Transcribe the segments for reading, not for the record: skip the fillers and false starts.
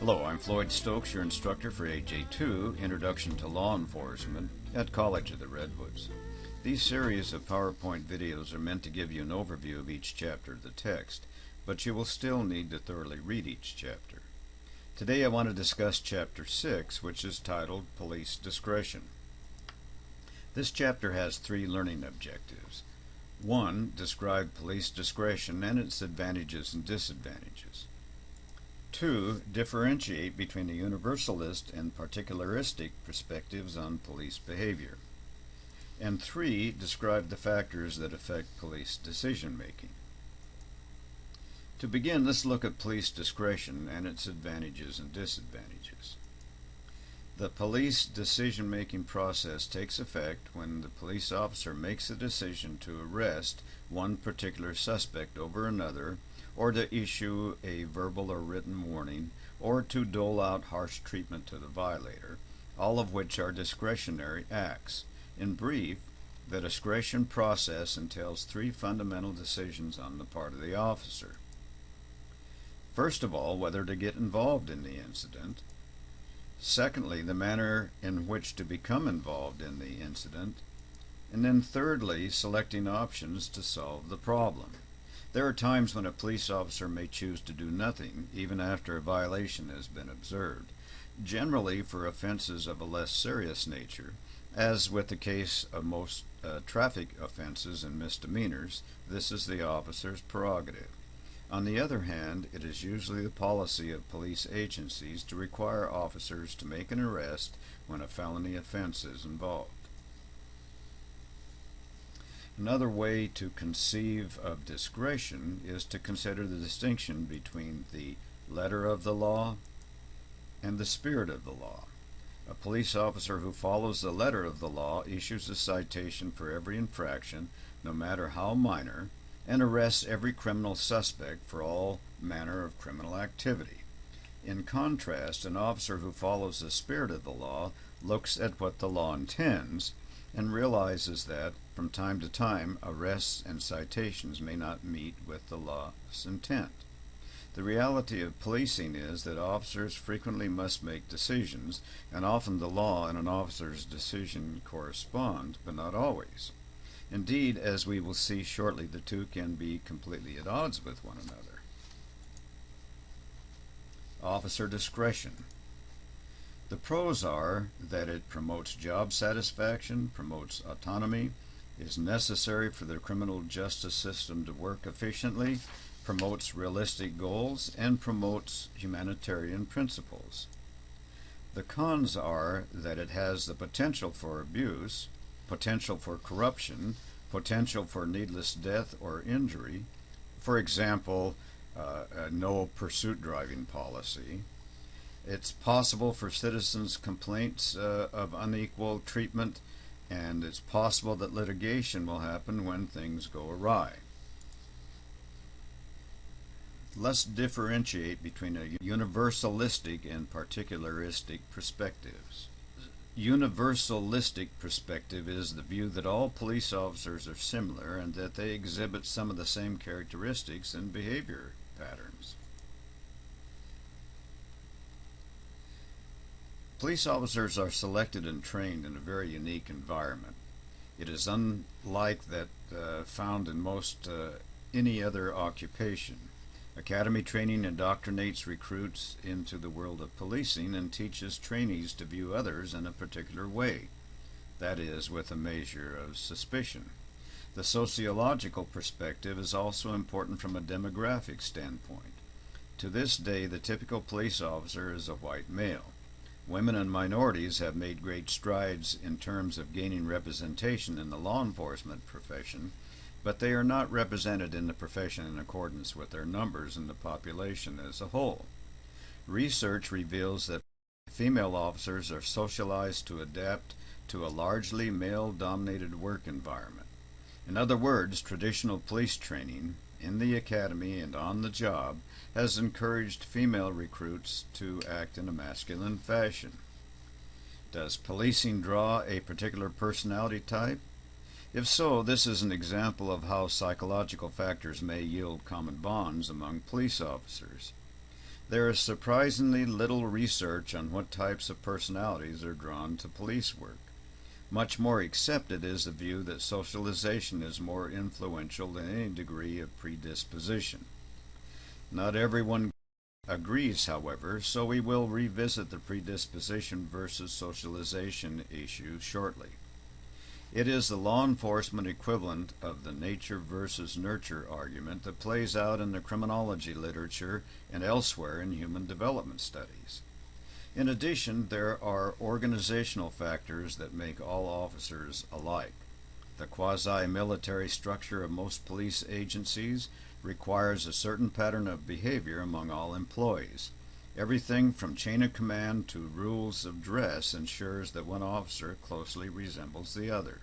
Hello, I'm Floyd Stokes, your instructor for AJ2, Introduction to Law Enforcement at College of the Redwoods. These series of PowerPoint videos are meant to give you an overview of each chapter of the text, but you will still need to thoroughly read each chapter. Today I want to discuss Chapter 6, which is titled Police Discretion. This chapter has three learning objectives. 1. Describe police discretion and its advantages and disadvantages. 2. Differentiate between the universalist and particularistic perspectives on police behavior. And 3. Describe the factors that affect police decision-making. To begin, let's look at police discretion and its advantages and disadvantages. The police decision-making process takes effect when the police officer makes a decision to arrest one particular suspect over another, or to issue a verbal or written warning, or to dole out harsh treatment to the violator, all of which are discretionary acts. In brief, the discretion process entails three fundamental decisions on the part of the officer. First of all, whether to get involved in the incident. Secondly, the manner in which to become involved in the incident. And then thirdly, selecting options to solve the problem. There are times when a police officer may choose to do nothing, even after a violation has been observed, generally for offenses of a less serious nature, as with the case of most traffic offenses and misdemeanors. This is the officer's prerogative. On the other hand, it is usually the policy of police agencies to require officers to make an arrest when a felony offense is involved. Another way to conceive of discretion is to consider the distinction between the letter of the law and the spirit of the law. A police officer who follows the letter of the law issues a citation for every infraction, no matter how minor, and arrests every criminal suspect for all manner of criminal activity. In contrast, an officer who follows the spirit of the law looks at what the law intends and realizes that, from time to time, arrests and citations may not meet with the law's intent. The reality of policing is that officers frequently must make decisions, and often the law and an officer's decision correspond, but not always. Indeed, as we will see shortly, the two can be completely at odds with one another. Officer discretion. The pros are that it promotes job satisfaction, promotes autonomy, is necessary for the criminal justice system to work efficiently, promotes realistic goals, and promotes humanitarian principles. The cons are that it has the potential for abuse, potential for corruption, potential for needless death or injury, for example, a no pursuit driving policy. It's possible for citizens' complaints of unequal treatment, and it's possible that litigation will happen when things go awry. Let's differentiate between a universalistic and particularistic perspectives. Universalistic perspective is the view that all police officers are similar and that they exhibit some of the same characteristics and behavior patterns. Police officers are selected and trained in a very unique environment. It is unlike that found in most any other occupation. Academy training indoctrinates recruits into the world of policing and teaches trainees to view others in a particular way, that is, with a measure of suspicion. The sociological perspective is also important from a demographic standpoint. To this day, the typical police officer is a white male. Women and minorities have made great strides in terms of gaining representation in the law enforcement profession, but they are not represented in the profession in accordance with their numbers in the population as a whole. Research reveals that female officers are socialized to adapt to a largely male-dominated work environment. In other words, traditional police training in the academy and on the job has encouraged female recruits to act in a masculine fashion. Does policing draw a particular personality type? If so, this is an example of how psychological factors may yield common bonds among police officers. There is surprisingly little research on what types of personalities are drawn to police work. Much more accepted is the view that socialization is more influential than any degree of predisposition. Not everyone agrees, however, so we will revisit the predisposition versus socialization issue shortly. It is the law enforcement equivalent of the nature versus nurture argument that plays out in the criminology literature and elsewhere in human development studies. In addition, there are organizational factors that make all officers alike. The quasi-military structure of most police agencies requires a certain pattern of behavior among all employees. Everything from chain of command to rules of dress ensures that one officer closely resembles the other.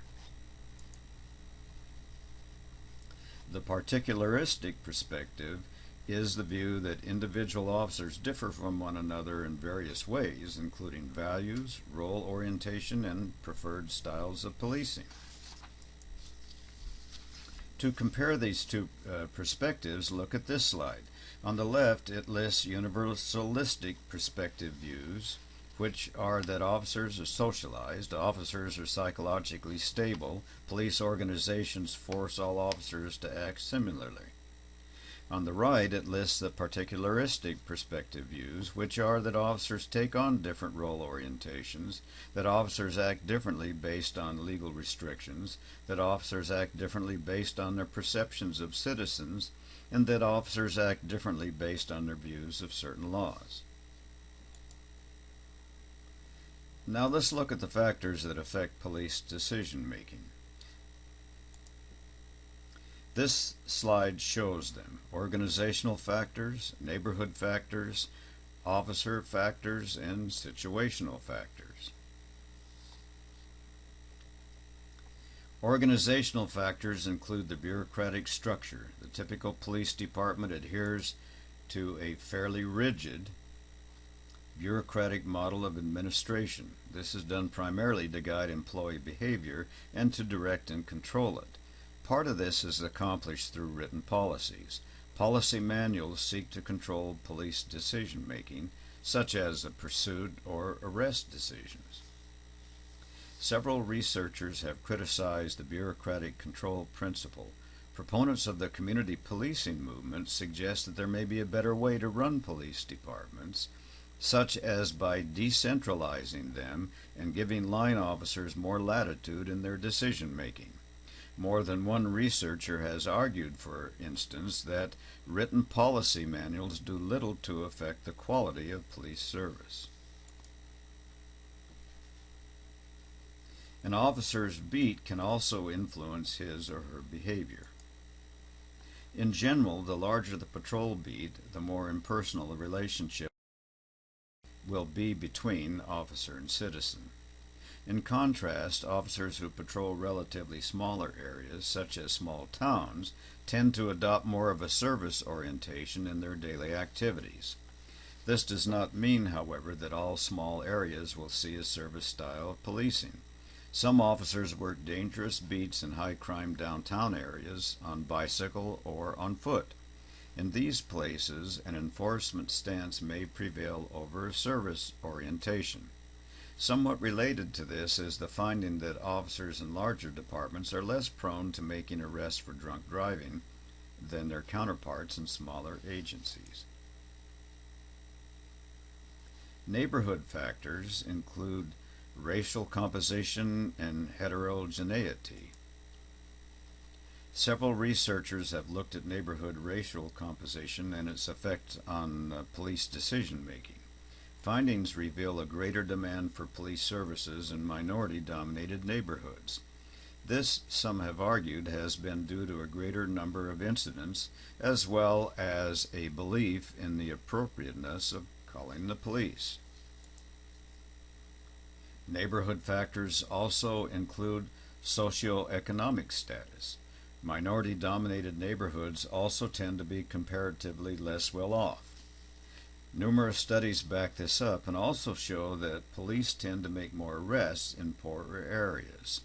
The particularistic perspective is the view that individual officers differ from one another in various ways, including values, role orientation, and preferred styles of policing. To compare these two perspectives, look at this slide. On the left, it lists universalistic perspective views, which are that officers are socialized, officers are psychologically stable, police organizations force all officers to act similarly. On the right, it lists the particularistic perspective views, which are that officers take on different role orientations, that officers act differently based on legal restrictions, that officers act differently based on their perceptions of citizens, and that officers act differently based on their views of certain laws. Now let's look at the factors that affect police decision-making. This slide shows them: organizational factors, neighborhood factors, officer factors, and situational factors. Organizational factors include the bureaucratic structure. The typical police department adheres to a fairly rigid bureaucratic model of administration. This is done primarily to guide employee behavior and to direct and control it. Part of this is accomplished through written policies. Policy manuals seek to control police decision-making, such as the pursuit or arrest decisions. Several researchers have criticized the bureaucratic control principle. Proponents of the community policing movement suggest that there may be a better way to run police departments, such as by decentralizing them and giving line officers more latitude in their decision-making. More than one researcher has argued, for instance, that written policy manuals do little to affect the quality of police service. An officer's beat can also influence his or her behavior. In general, the larger the patrol beat, the more impersonal the relationship will be between officer and citizen. In contrast, officers who patrol relatively smaller areas, such as small towns, tend to adopt more of a service orientation in their daily activities. This does not mean, however, that all small areas will see a service style of policing. Some officers work dangerous beats in high-crime downtown areas on bicycle or on foot. In these places, an enforcement stance may prevail over a service orientation. Somewhat related to this is the finding that officers in larger departments are less prone to making arrests for drunk driving than their counterparts in smaller agencies. Neighborhood factors include racial composition and heterogeneity. Several researchers have looked at neighborhood racial composition and its effect on police decision-making. Findings reveal a greater demand for police services in minority-dominated neighborhoods. This, some have argued, has been due to a greater number of incidents, as well as a belief in the appropriateness of calling the police. Neighborhood factors also include socioeconomic status. Minority-dominated neighborhoods also tend to be comparatively less well off. Numerous studies back this up and also show that police tend to make more arrests in poorer areas.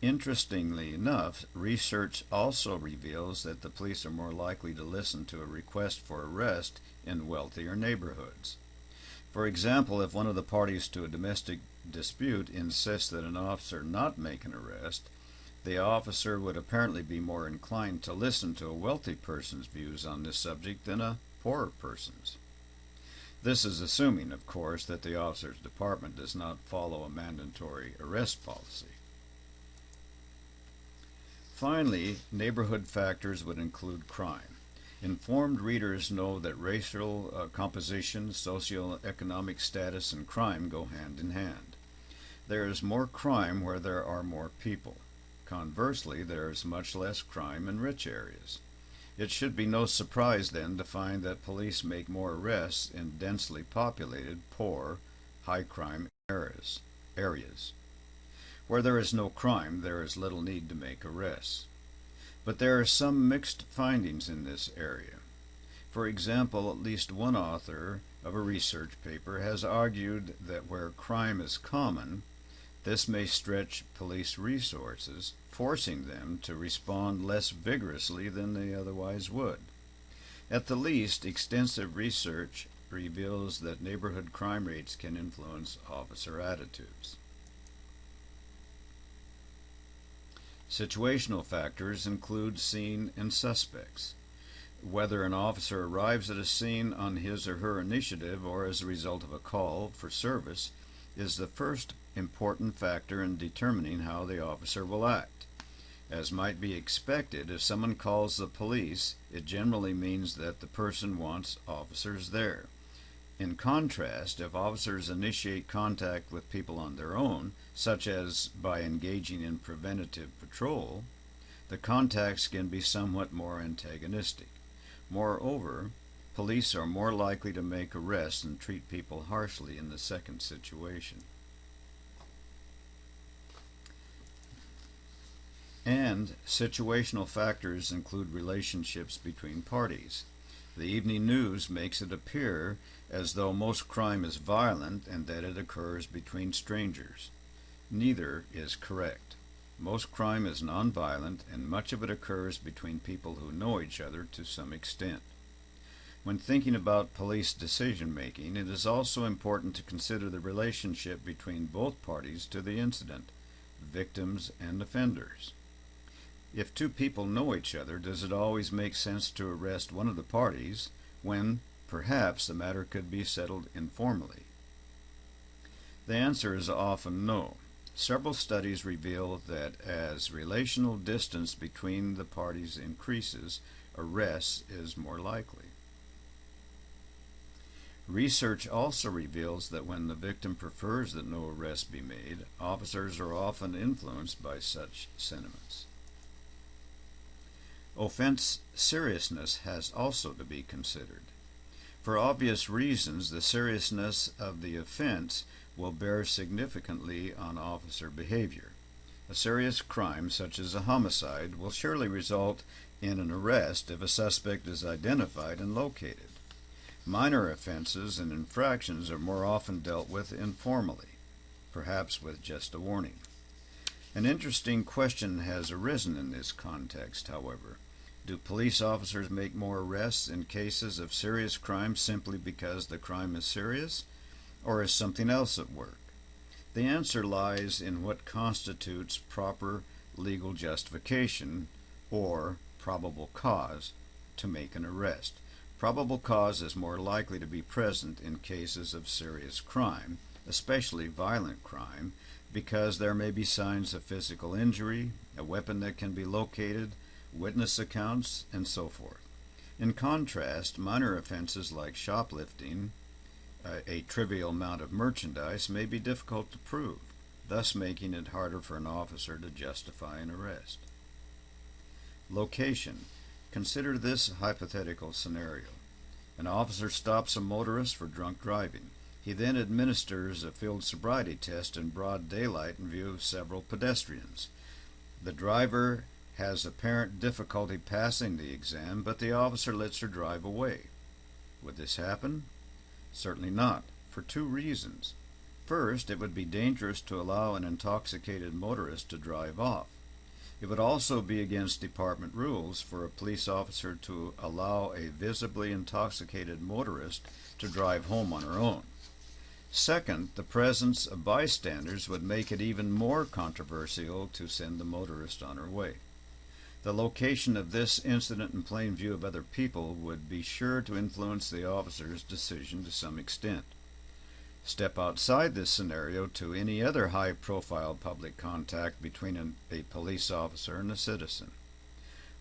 Interestingly enough, research also reveals that the police are more likely to listen to a request for arrest in wealthier neighborhoods. For example, if one of the parties to a domestic dispute insists that an officer not make an arrest, the officer would apparently be more inclined to listen to a wealthy person's views on this subject than a poorer person's. This is assuming, of course, that the officer's department does not follow a mandatory arrest policy. Finally, neighborhood factors would include crime. Informed readers know that racial composition, socioeconomic status, and crime go hand in hand. There is more crime where there are more people. Conversely, there is much less crime in rich areas. It should be no surprise then to find that police make more arrests in densely populated, poor, high-crime areas. Where there is no crime, there is little need to make arrests. But there are some mixed findings in this area. For example, at least one author of a research paper has argued that where crime is common, this may stretch police resources, forcing them to respond less vigorously than they otherwise would. At the least, extensive research reveals that neighborhood crime rates can influence officer attitudes. Situational factors include scene and suspects. Whether an officer arrives at a scene on his or her initiative or as a result of a call for service is the first important factor in determining how the officer will act. As might be expected, if someone calls the police, it generally means that the person wants officers there. In contrast, if officers initiate contact with people on their own, such as by engaging in preventative patrol, the contacts can be somewhat more antagonistic. Moreover, police are more likely to make arrests and treat people harshly in the second situation. And situational factors include relationships between parties. The evening news makes it appear as though most crime is violent and that it occurs between strangers. Neither is correct. Most crime is nonviolent, and much of it occurs between people who know each other to some extent. When thinking about police decision-making, it is also important to consider the relationship between both parties to the incident, victims and offenders. If two people know each other, does it always make sense to arrest one of the parties when perhaps the matter could be settled informally? The answer is often no. Several studies reveal that as relational distance between the parties increases, arrest is more likely. Research also reveals that when the victim prefers that no arrest be made, officers are often influenced by such sentiments. Offense seriousness has also to be considered. For obvious reasons, the seriousness of the offense will bear significantly on officer behavior. A serious crime, such as a homicide, will surely result in an arrest if a suspect is identified and located. Minor offenses and infractions are more often dealt with informally, perhaps with just a warning. An interesting question has arisen in this context, however. Do police officers make more arrests in cases of serious crime simply because the crime is serious, or is something else at work? The answer lies in what constitutes proper legal justification, or probable cause, to make an arrest. Probable cause is more likely to be present in cases of serious crime, especially violent crime, because there may be signs of physical injury, a weapon that can be located, witness accounts, and so forth. In contrast, minor offenses like shoplifting, a trivial amount of merchandise, may be difficult to prove, thus making it harder for an officer to justify an arrest. Location. Consider this hypothetical scenario. An officer stops a motorist for drunk driving. He then administers a field sobriety test in broad daylight in view of several pedestrians. The driver has apparent difficulty passing the exam, but the officer lets her drive away. Would this happen? Certainly not, for two reasons. First, it would be dangerous to allow an intoxicated motorist to drive off. It would also be against department rules for a police officer to allow a visibly intoxicated motorist to drive home on her own. Second, the presence of bystanders would make it even more controversial to send the motorist on her way. The location of this incident in plain view of other people would be sure to influence the officer's decision to some extent. Step outside this scenario to any other high-profile public contact between a police officer and a citizen.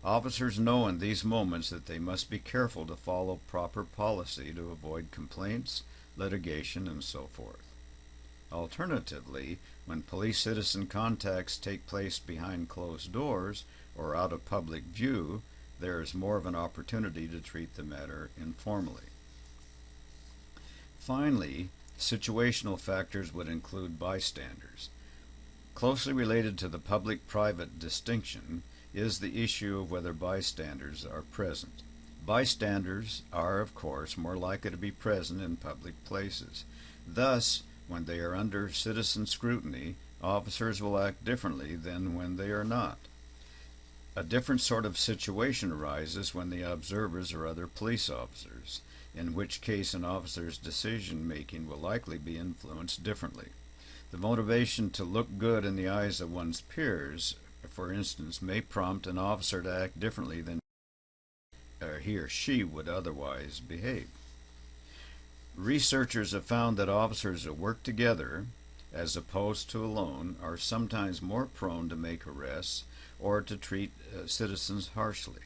Officers know in these moments that they must be careful to follow proper policy to avoid complaints, litigation, and so forth. Alternatively, when police-citizen contacts take place behind closed doors or out of public view, there is more of an opportunity to treat the matter informally. Finally, situational factors would include bystanders. Closely related to the public-private distinction is the issue of whether bystanders are present. Bystanders are, of course, more likely to be present in public places. Thus, when they are under citizen scrutiny, officers will act differently than when they are not. A different sort of situation arises when the observers are other police officers, in which case an officer's decision-making will likely be influenced differently. The motivation to look good in the eyes of one's peers, for instance, may prompt an officer to act differently than he or she would otherwise behave. Researchers have found that officers who work together, as opposed to alone, are sometimes more prone to make arrests or to treat citizens harshly.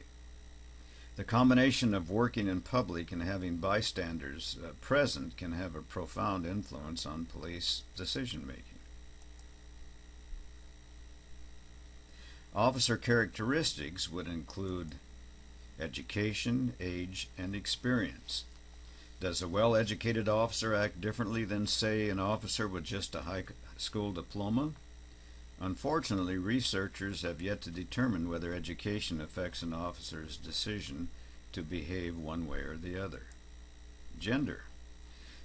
The combination of working in public and having bystanders present can have a profound influence on police decision-making. Officer characteristics would include education, age, and experience. Does a well-educated officer act differently than, say, an officer with just a high school diploma? Unfortunately, researchers have yet to determine whether education affects an officer's decision to behave one way or the other. Gender.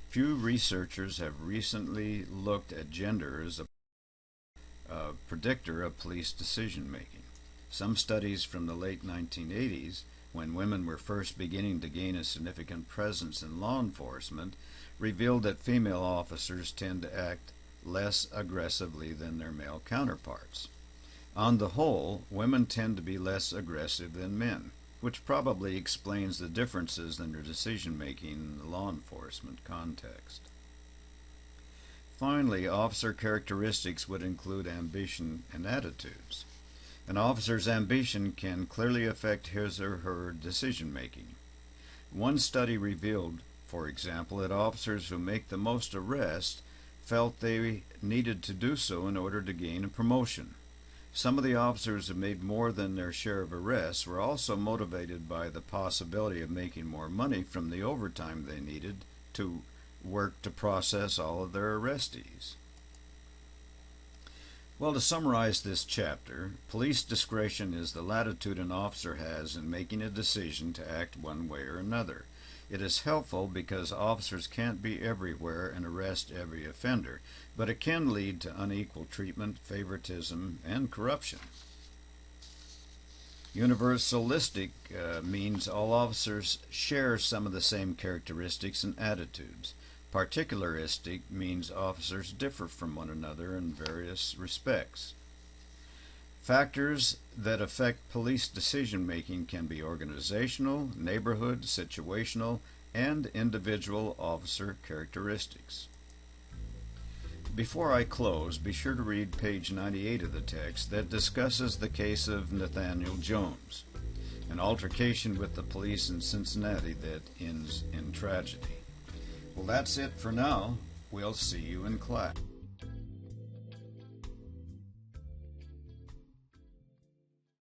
Few researchers have recently looked at gender as a predictor of police decision-making. Some studies from the late 1980s, when women were first beginning to gain a significant presence in law enforcement, revealed that female officers tend to act less aggressively than their male counterparts. On the whole, women tend to be less aggressive than men, which probably explains the differences in their decision-making in the law enforcement context. Finally, officer characteristics would include ambition and attitudes. An officer's ambition can clearly affect his or her decision-making. One study revealed, for example, that officers who make the most arrests felt they needed to do so in order to gain a promotion. Some of the officers who made more than their share of arrests were also motivated by the possibility of making more money from the overtime they needed to work to process all of their arrestees. Well, to summarize this chapter, police discretion is the latitude an officer has in making a decision to act one way or another. It is helpful because officers can't be everywhere and arrest every offender, but it can lead to unequal treatment, favoritism, and corruption. Universalistic means all officers share some of the same characteristics and attitudes. Particularistic means officers differ from one another in various respects. Factors that affect police decision-making can be organizational, neighborhood, situational, and individual officer characteristics. Before I close, be sure to read page 98 of the text that discusses the case of Nathaniel Jones, an altercation with the police in Cincinnati that ends in tragedy. Well, that's it for now. We'll see you in class.